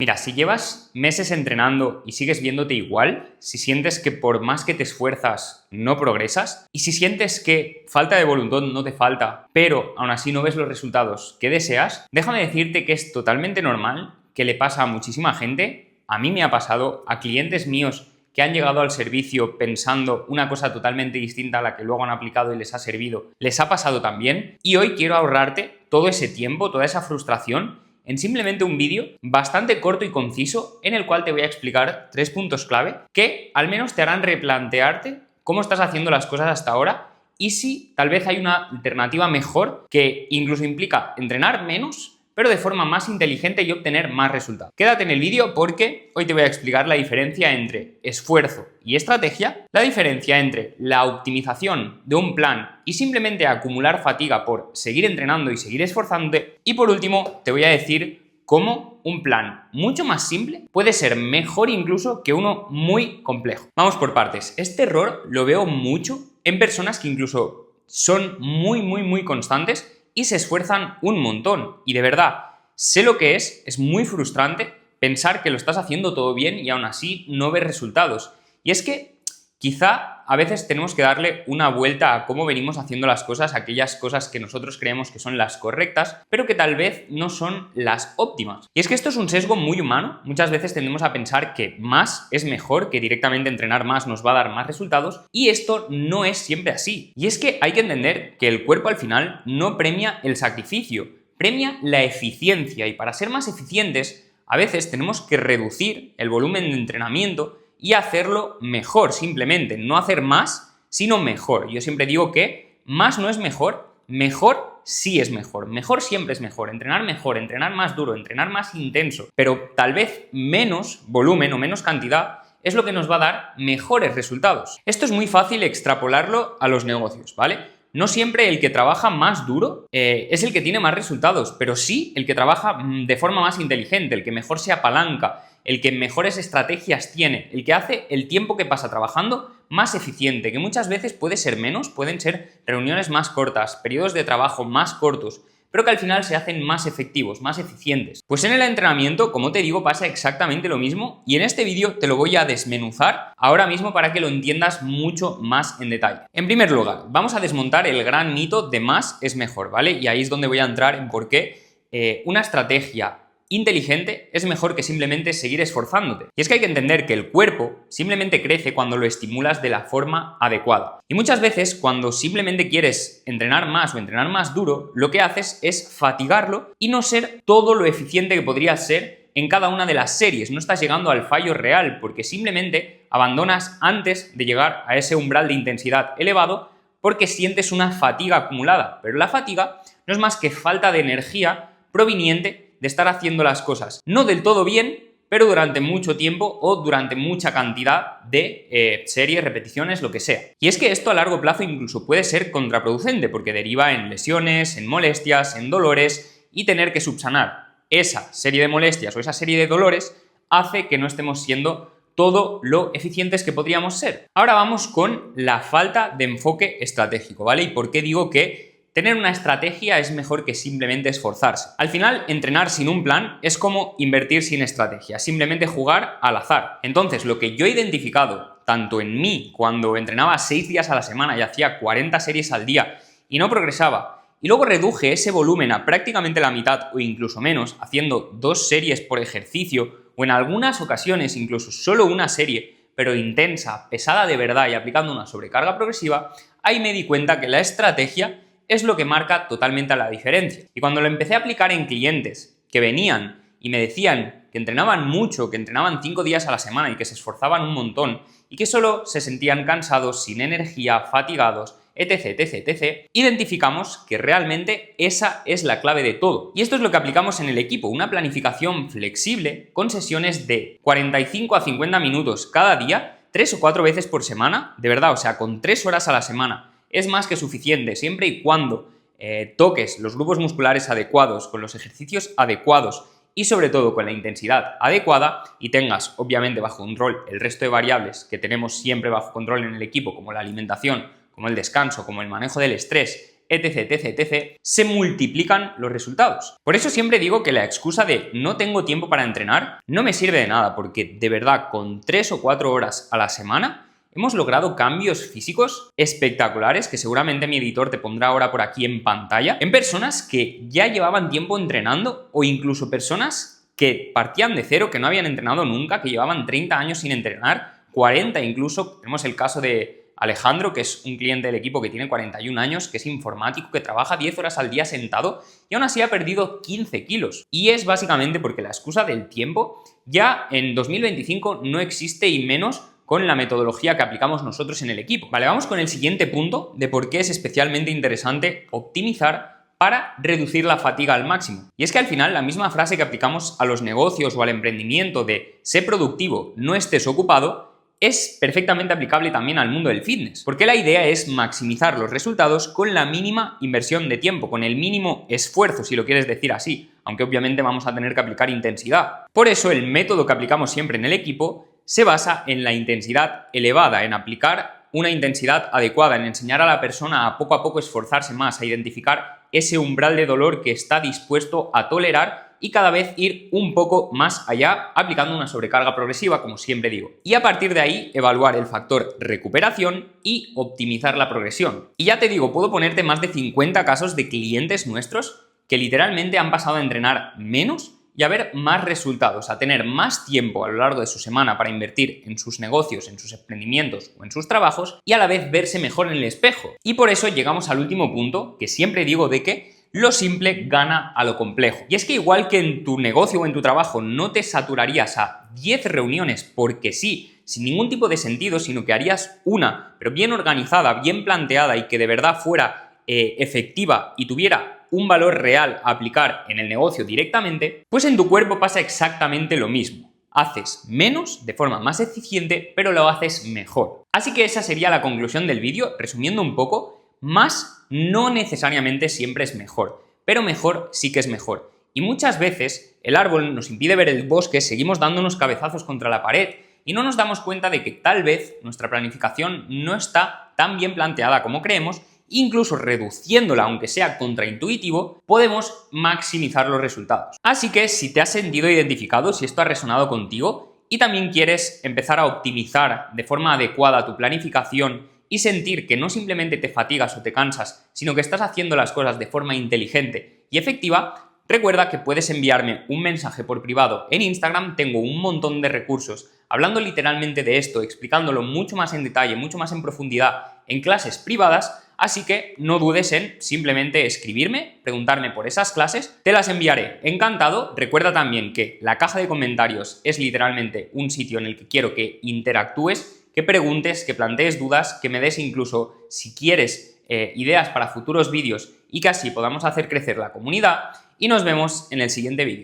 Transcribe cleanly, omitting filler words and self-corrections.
Mira, si llevas meses entrenando y sigues viéndote igual, si sientes que por más que te esfuerzas no progresas, y si sientes que falta de voluntad no te falta, pero aún así no ves los resultados que deseas, déjame decirte que es totalmente normal, que le pasa a muchísima gente. A mí me ha pasado, a clientes míos que han llegado al servicio pensando una cosa totalmente distinta a la que luego han aplicado y les ha servido, les ha pasado también. Y hoy quiero ahorrarte todo ese tiempo, toda esa frustración, en simplemente un vídeo bastante corto y conciso en el cual te voy a explicar 3 puntos clave que al menos te harán replantearte cómo estás haciendo las cosas hasta ahora y si tal vez hay una alternativa mejor que incluso implica entrenar menos, pero de forma más inteligente y obtener más resultados. Quédate en el vídeo porque hoy te voy a explicar la diferencia entre esfuerzo y estrategia, la diferencia entre la optimización de un plan y simplemente acumular fatiga por seguir entrenando y seguir esforzándote, y por último te voy a decir cómo un plan mucho más simple puede ser mejor incluso que uno muy complejo. Vamos por partes. Este error lo veo mucho en personas que incluso son muy constantes y se esfuerzan un montón. Y de verdad, sé lo que es muy frustrante pensar que lo estás haciendo todo bien y aún así no ves resultados. Y es que quizá a veces tenemos que darle una vuelta a cómo venimos haciendo las cosas, aquellas cosas que nosotros creemos que son las correctas, pero que tal vez no son las óptimas. Y es que esto es un sesgo muy humano. Muchas veces tendemos a pensar que más es mejor, que directamente entrenar más nos va a dar más resultados, y esto no es siempre así. Y es que hay que entender que el cuerpo al final no premia el sacrificio, premia la eficiencia, y para ser más eficientes a veces tenemos que reducir el volumen de entrenamiento y hacerlo mejor, simplemente, no hacer más, sino mejor. Yo siempre digo que más no es mejor, mejor sí es mejor, mejor siempre es mejor, entrenar más duro, entrenar más intenso, pero tal vez menos volumen o menos cantidad es lo que nos va a dar mejores resultados. Esto es muy fácil extrapolarlo a los negocios, ¿vale? No siempre el que trabaja más duro es el que tiene más resultados, pero sí el que trabaja de forma más inteligente, el que mejor se apalanca, el que mejores estrategias tiene, el que hace el tiempo que pasa trabajando más eficiente, que muchas veces puede ser menos, pueden ser reuniones más cortas, periodos de trabajo más cortos, pero que al final se hacen más efectivos, más eficientes. Pues en el entrenamiento, como te digo, pasa exactamente lo mismo, y en este vídeo te lo voy a desmenuzar ahora mismo para que lo entiendas mucho más en detalle. En primer lugar, vamos a desmontar el gran mito de más es mejor, ¿vale? Y ahí es donde voy a entrar en por qué una estrategia inteligente es mejor que simplemente seguir esforzándote. Y es que hay que entender que el cuerpo simplemente crece cuando lo estimulas de la forma adecuada. Y muchas veces cuando simplemente quieres entrenar más o entrenar más duro, lo que haces es fatigarlo y no ser todo lo eficiente que podrías ser en cada una de las series. No estás llegando al fallo real porque simplemente abandonas antes de llegar a ese umbral de intensidad elevado porque sientes una fatiga acumulada. Pero la fatiga no es más que falta de energía proveniente de estar haciendo las cosas no del todo bien, pero durante mucho tiempo o durante mucha cantidad de series, repeticiones, lo que sea. Y es que esto a largo plazo incluso puede ser contraproducente porque deriva en lesiones, en molestias, en dolores, y tener que subsanar esa serie de molestias o esa serie de dolores hace que no estemos siendo todo lo eficientes que podríamos ser. Ahora vamos con la falta de enfoque estratégico, ¿vale? ¿Y por qué digo que tener una estrategia es mejor que simplemente esforzarse? Al final, entrenar sin un plan es como invertir sin estrategia, simplemente jugar al azar. Entonces, lo que yo he identificado, tanto en mí, cuando entrenaba 6 días a la semana y hacía 40 series al día y no progresaba, y luego reduje ese volumen a prácticamente la mitad o incluso menos, haciendo 2 series por ejercicio, o en algunas ocasiones incluso solo una serie, pero intensa, pesada de verdad y aplicando una sobrecarga progresiva, ahí me di cuenta que la estrategia es lo que marca totalmente la diferencia. Y cuando lo empecé a aplicar en clientes que venían y me decían que entrenaban mucho, que entrenaban 5 días a la semana y que se esforzaban un montón y que solo se sentían cansados, sin energía, fatigados, etc, identificamos que realmente esa es la clave de todo. Y esto es lo que aplicamos en el equipo, una planificación flexible con sesiones de 45 a 50 minutos cada día, 3 o 4 veces por semana, de verdad, o sea, con 3 horas a la semana es más que suficiente, siempre y cuando toques los grupos musculares adecuados, con los ejercicios adecuados y sobre todo con la intensidad adecuada, y tengas obviamente bajo control el resto de variables que tenemos siempre bajo control en el equipo, como la alimentación, como el descanso, como el manejo del estrés, etc, etc, etc, se multiplican los resultados. Por eso siempre digo que la excusa de no tengo tiempo para entrenar no me sirve de nada, porque de verdad con 3 o 4 horas a la semana hemos logrado cambios físicos espectaculares, que seguramente mi editor te pondrá ahora por aquí en pantalla, en personas que ya llevaban tiempo entrenando o incluso personas que partían de cero, que no habían entrenado nunca, que llevaban 30 años sin entrenar, 40 incluso. Tenemos el caso de Alejandro, que es un cliente del equipo que tiene 41 años, que es informático, que trabaja 10 horas al día sentado y aún así ha perdido 15 kilos. Y es básicamente porque la excusa del tiempo ya en 2025 no existe, y menos con la metodología que aplicamos nosotros en el equipo. Vale, vamos con el siguiente punto de por qué es especialmente interesante optimizar para reducir la fatiga al máximo. Y es que al final la misma frase que aplicamos a los negocios o al emprendimiento de sé productivo, no estés ocupado, es perfectamente aplicable también al mundo del fitness, porque la idea es maximizar los resultados con la mínima inversión de tiempo, con el mínimo esfuerzo, si lo quieres decir así, aunque obviamente vamos a tener que aplicar intensidad. Por eso el método que aplicamos siempre en el equipo se basa en la intensidad elevada, en aplicar una intensidad adecuada, en enseñar a la persona a poco esforzarse más, a identificar ese umbral de dolor que está dispuesto a tolerar y cada vez ir un poco más allá, aplicando una sobrecarga progresiva, como siempre digo. Y a partir de ahí, evaluar el factor recuperación y optimizar la progresión. Y ya te digo, puedo ponerte más de 50 casos de clientes nuestros que literalmente han pasado a entrenar menos y a ver más resultados, a tener más tiempo a lo largo de su semana para invertir en sus negocios, en sus emprendimientos o en sus trabajos, y a la vez verse mejor en el espejo. Y por eso llegamos al último punto, que siempre digo, de que lo simple gana a lo complejo. Y es que igual que en tu negocio o en tu trabajo no te saturarías a 10 reuniones porque sí, sin ningún tipo de sentido, sino que harías una, pero bien organizada, bien planteada y que de verdad fuera efectiva y tuviera un valor real a aplicar en el negocio directamente, pues en tu cuerpo pasa exactamente lo mismo. Haces menos de forma más eficiente, pero lo haces mejor. Así que esa sería la conclusión del vídeo. Resumiendo un poco, más no necesariamente siempre es mejor, pero mejor sí que es mejor. Y muchas veces el árbol nos impide ver el bosque, seguimos dándonos cabezazos contra la pared y no nos damos cuenta de que tal vez nuestra planificación no está tan bien planteada como creemos. Incluso reduciéndola, aunque sea contraintuitivo, podemos maximizar los resultados. Así que si te has sentido identificado, si esto ha resonado contigo y también quieres empezar a optimizar de forma adecuada tu planificación y sentir que no simplemente te fatigas o te cansas, sino que estás haciendo las cosas de forma inteligente y efectiva, recuerda que puedes enviarme un mensaje por privado en Instagram. Tengo un montón de recursos hablando literalmente de esto, explicándolo mucho más en detalle, mucho más en profundidad en clases privadas. Así que no dudes en simplemente escribirme, preguntarme por esas clases, te las enviaré encantado. Recuerda también que la caja de comentarios es literalmente un sitio en el que quiero que interactúes, que preguntes, que plantees dudas, que me des incluso, si quieres, ideas para futuros vídeos y que así podamos hacer crecer la comunidad. Y nos vemos en el siguiente vídeo.